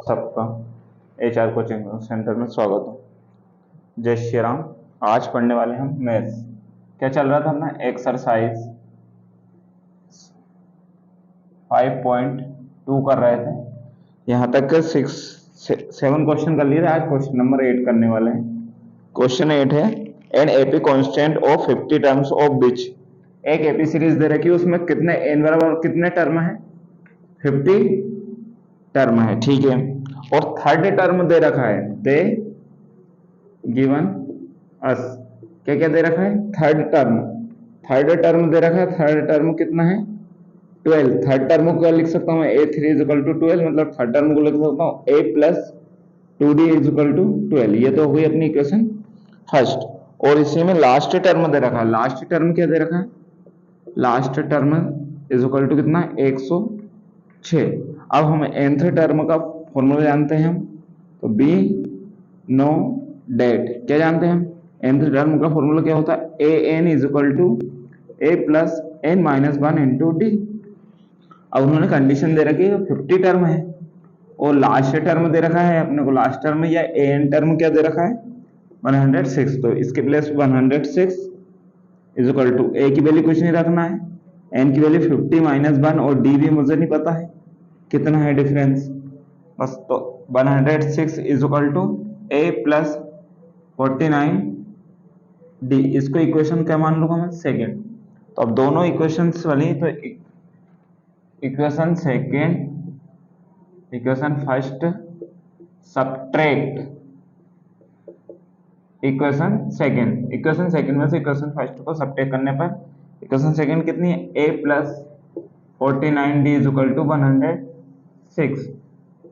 सबका HR coaching centre में स्वागत हो। जय श्री राम। आज पढ़ने वाले हम मैथ्स। क्या चल रहा था अपना एक्सरसाइज 5.2 कर रहे थे, यहाँ तक 7 क्वेश्चन कर लिए थे। आज क्वेश्चन नंबर 8 करने वाले हैं। क्वेश्चन 8 है an AP constant of 50 terms of which. एक एपी सीरीज दे रखी है, उसमें कितने एन बराबर कितने टर्म है? 50 टर्म है, ठीक है। और थर्ड टर्म दे रखा है, दे गिवन अस। क्या क्या दे रखा है? थर्ड टर्म दे रखा है। थर्ड टर्म कितना है? 12। थर्ड टर्म को क्या लिख सकता हूँ? a3 इज इक्वल टू 12, मतलब थर्ड टर्म को लिख सकता हूँ a plus 2d is equal to 12। ये तो हुई अपनी इक्वेशन फर्स्ट। और इसी में लास्ट टर्म दे रखा है। लास्ट टर्म क्या दे रखा है? Last term is equal to कितना? 106। अब हम nth टर्म का फॉर्मूला जानते हैं हम, तो बी नो डेट। क्या जानते हैं हम? nth टर्म का फॉर्मूला क्या होता है? A N is equal to A plus N minus 1 into D. अब उन्होंने कंडीशन दे रखी है 50 टर्म है और लास्ट टर्म दे रखा है अपने को। लास्ट टर्म या ए एन टर्म क्या दे रखा है? 106। तो इसके प्लेस 106 इज इक्वल टू ए की वैल्यू कुछ नहीं रखना है, एन की वैल्यू 50 माइनस 1 और डी भी मुझे नहीं पता है कितना है डिफरेंस बस। तो 106 is equal to A plus 49 d. इसको इक्वेशन क्या मान लूंगा मैं? सेकेंड। तो अब दोनों इक्वेशंस वाली, तो equation second equation first subtract equation second में से इक्वेशन फर्स्ट को सब्ट्रैक्ट करने पर इक्वेशन सेकेंड कितनी है? a plus 49d is equal to 106।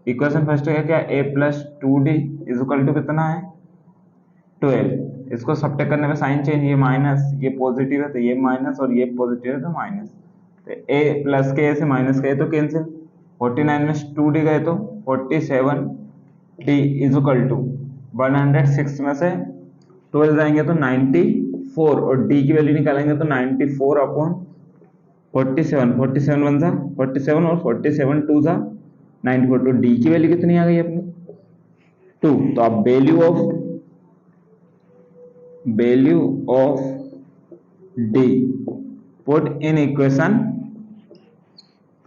Equation first का क्या? a plus 2d is equal to कितना है? 12। इसको सब्ट्रैक्ट करने में साइन चेंज, ये माइनस ये पॉजिटिव है तो ये माइनस और ये पॉजिटिव है तो माइनस। तो a प्लस के से माइनस के तो कैंसिल, 49 में 2d गए तो 47d इज इक्वल टू 106 में से 12 जाएंगे तो 94 और d की वैल्यू निकालेंगे तो 94 अपॉन 47। 47 वन जा 47 और 47 टू जा 94। तो d की वैल्यू कितनी आ गई अपनी? 2। तो अब value of d put in equation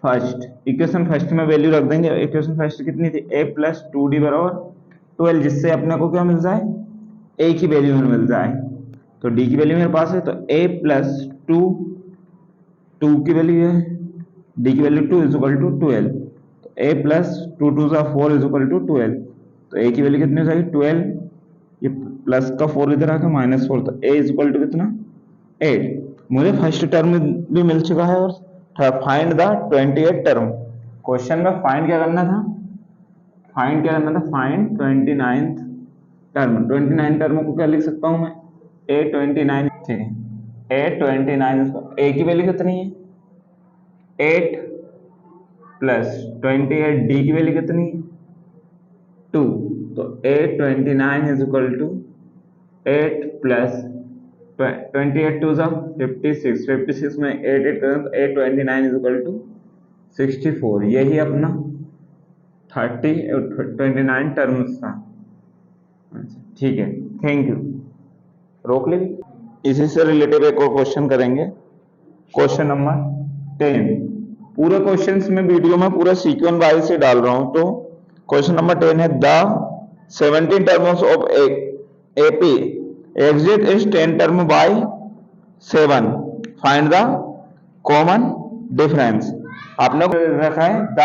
first में वैल्यू रख देंगे। इक्वेशन फर्स्ट कितनी थी? a प्लस 2d बराबर 12, जिससे अपने को क्या मिल जाए? a की वैल्यू मिल जाए। तो d की वैल्यू मेरे पास है, तो a प्लस 2 की वैल्यू है, d की वैल्यू 2 इज इक्वल टू 12। तो a प्लस 2 2 जा 4 इज इक्वल टू 12। तो a की वैल्यू कितनी हो जाएगी? 12। ये प्लस का 4 इधर आके -4, तो a इज इक्वल टू कितना? 8। मुझे फर्स्ट टर्म भी मिल चुका है। और फाइंड द 28 टर्म। क्वेश्चन में फाइंड क्या करना था? Find 29th term. 29 टर्म को क्या लिख सकता हूं मैं? a29। ठीक है, a29। a की वैल्यू कितनी है? 8 प्लस 28, d की वैल्यू कितनी है? 2। तो a29 is equal to 8 plus 28 two 56। 56 में 8 8 करें तो a29 इज इक्वल टू 64। यही अपना 29 टर्म्स था। ठीक है, थैंक यू। रोक ले। इसी से रिलेटेड एक और क्वेश्चन करेंगे, क्वेश्चन नंबर 10। पूरे क्वेश्चंस में वीडियो में पूरा सीक्वेंस वाइज से डाल रहा हूं। तो क्वेश्चन नंबर 10 है the 17 terms of AP exit is 10 term by 7, find the common difference. आपने रखा है the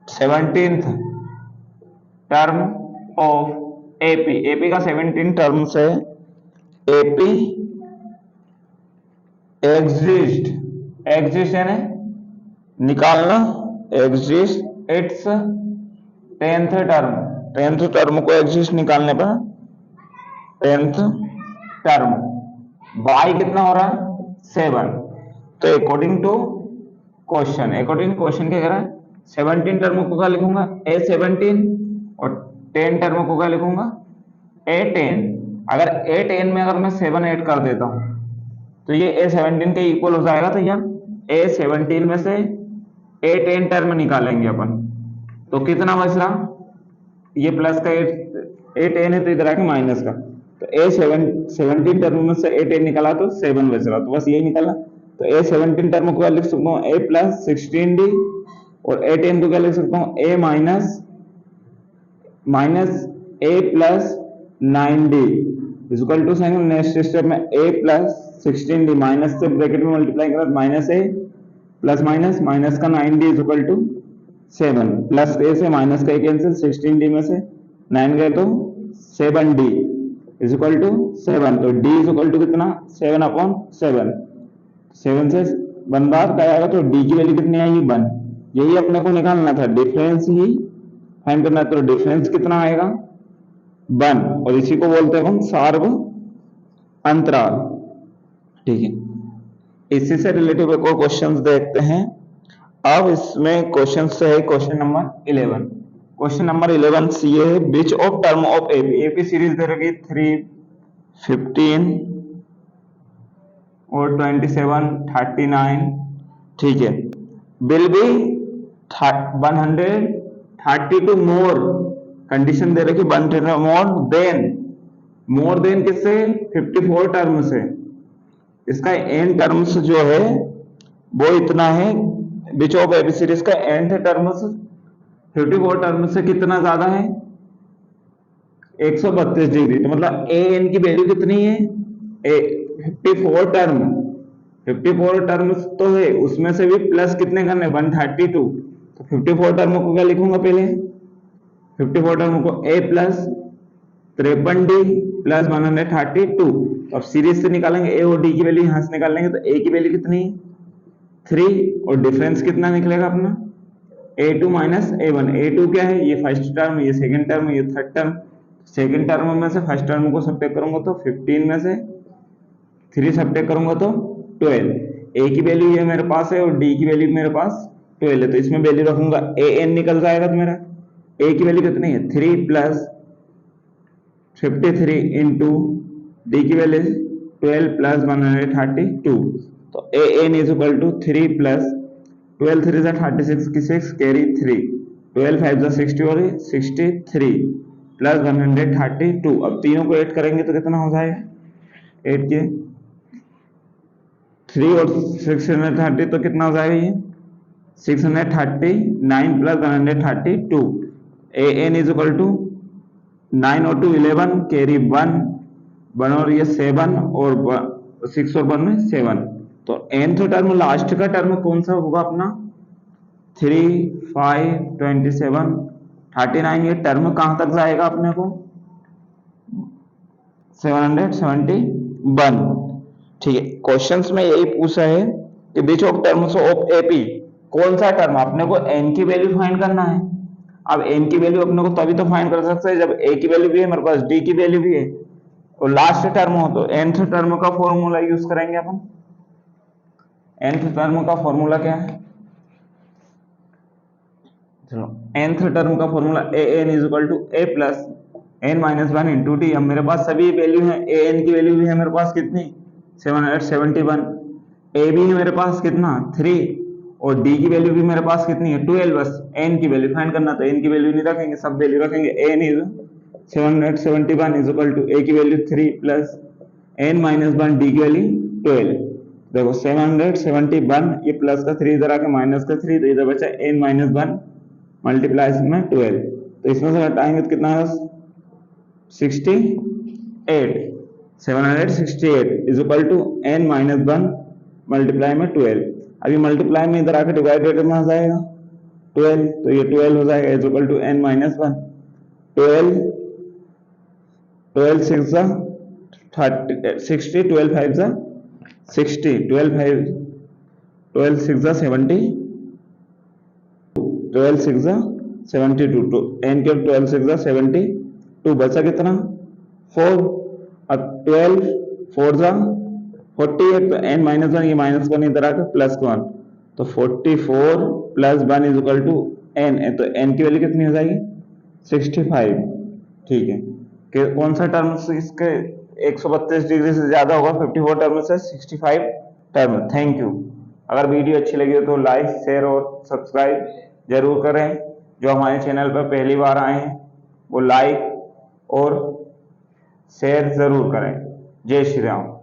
17th term of AP का 17 टर्म से एपी एग्जिस्ट यानी निकालना, एग्जिस्ट इट्स 10th टर्म को एग्जिस्ट निकालने पर 10th टर्म बाय कितना हो रहा है? 7। तो अकॉर्डिंग टू क्वेश्चन क्या कह रहा है? 17 टर्म को क्या लिखूंगा? a17 और 10 टर्म को क्या लिखूंगा? a10। अगर a10 में अगर मैं 7 ऐड कर देता हूं तो ये a17 के इक्वल हो जाएगा। तो यहाँ a17 में से एट एन टर्म निकालेंगे अपन, तो कितना बच रहा, ये प्लस का एट एन है तो इधर आके माइनस का, तो ए 17 टर्म में से एट एन निकाला तो 7 बच रहा, तो बस यही निकाला। तो ए 17 टर्म को लिख सकता हूँ ए प्लस 16d, और एट एन को क्या लिख सकता हूँ A minus A plus 9d equal to sign next step में ए प्लस 16d माइनस से ब्रैकेट में मल्टीप्लाई करा minus A plus minus minus का 9d इक्वल टू 7, प्लस ए से माइनस का कैंसिल, 16d में से 9 गए तो 7d इज इक्वल टू 7, तो d इज इक्वल टू कितना 7/7, 7 से 1 बार क्या आएगा, तो d की वैल्यू कितनी आएगी 1, यही अपने को निकालना था, डिफरेंस ही फाइंड करना, तो डिफरेंस कितना आएगा 1, और इसी को बोलते हैं हम सार्व अंतराल। ठीक है, इसी से रिलेटेड एक और क्वेश्चन देखते हैं। अब इसमें क्वेश्चन से है question number 11। Question number 11 C है, which of term of AP series दे रखी 3, 15 और 27, 39, ठीक है, विल बी 132 मोर, कंडीशन दे रखी 132 मोर देन किससे 54 टर्म से, इसका एन टर्म्स जो है वो इतना है, विच ऑफ एपी सीरीज का एंड टर्म्स 54 टर्म से कितना ज्यादा है 132 डिग्री, तो मतलब ए एन की वैल्यू कितनी है 54 टर्म, 54 टर्म्स तो है, उसमें से भी प्लस कितने करने 132, तो 54 टर्म को क्या लिखूंगा पहले, 54 टर्म को ए प्लस 53d प्लस 132, तो अब सीरीज से निकालेंगे ए और डी की वैल्यू, यहां से निकालेंगे तो ए की वैल्यू कितनी 3, और डिफरेंस कितना निकलेगा अपना a2 माइनस a1, a2 क्या है, ये फर्स्ट टर्म, ये सेकंड टर्म, ये थर्ड टर्म, सेकंड टर्म में से फर्स्ट टर्म को सब्ट्रैक्ट करूंगा तो 15 में से 3 सब्ट्रैक्ट करूंगा तो 12, a की वैल्यू ये मेरे पास है और d की वैल्यू मेरे पास 12 है, तो इसमें वैल्यू रखूंगा an निकल जाएगा, तो मेरा a की वैल्यू कितनी है 3 प्लस 53 इंटू डी की वैल्यू 12 प्लस 132, तो A N is equal to 3 plus 12 3 जा 36 की 6 कैरी 3, 12 5 जा 60 और 63 प्लस 132, अब तीनों को ऐड करेंगे तो कितना हो जाएगा 8 के 3 और 630, तो कितना हो जाएगा ये 639 plus 132, a N is equal to 9 और 2 11 कैरी 1 और ये 7 और 6 और 1 में 7, तो nth टर्म लास्ट का टर्म कौन सा होगा अपना 3 5 27 39, ये टर्म कहां तक जाएगा अपने को 771, ठीक है। क्वेश्चंस में यही पूछा है कि which of terms of AP, कौन सा टर्म, अपने को n की वैल्यू फाइंड करना है। अब n की वैल्यू अपने को तभी तो फाइंड कर सकते हैं जब a की वैल्यू भी है मेरे पास, d की वैल्यू भी है और लास्ट टर्म हो, तो nth टर्म का फॉर्मूला यूज करेंगे अपन। nth टर्म का फॉर्मूला क्या है, चलो nth टर्म का formula a n is equal to a plus n minus 1 into t. अब मेरे पास सभी वैल्यू है, a n की वैल्यू भी है मेरे पास कितनी 771, a भी है मेरे पास कितना 3 और d की वैल्यू भी मेरे पास कितनी है 12, बस n की वैल्यू फाइंड करना, तो n की वैल्यू नहीं रखेंगे, सब वैल्यू रखेंगे। n is 771 is equal to a की value 3 plus n minus 1 d की वैल्यू 12, देखो 771, ये प्लस का 3 इधर आके माइनस का 3, तो इधर बचा n माइनस 1 मल्टीप्लाई में 12, तो इसमें से हटाएंगे तो कितना है 68, 768 is equal to n minus 1 multiply में 12, अभी मल्टीप्लाई में इधर आके डिवाइडेड में आ जाएगा 12, तो ये 12 हो जाएगा is equal to n minus 1, 12 6 जा 60, 12 5 जा 60, 12 6 जा 70, 12 6 जा 72, तो n के 12 6 जा 72, बचा कितना 4, अब 12 4 जा 48, तो n माइनस 1, ये माइनस 1 इधर आकर प्लस 1, तो 44 plus 1 is equal to n, तो n की वैल्यू कितनी हो जाएगी 65, ठीक है। कि कौन सा टर्म इसके 132 डिग्री से ज्यादा होगा 54 टर्म से 65 टर्म। Thank you. अगर वीडियो अच्छी लगी हो तो लाइक, शेयर और सब्सक्राइब जरूर करें। जो हमारे चैनल पर पहली बार आए हैं वो लाइक और शेयर जरूर करें। जय श्री राम।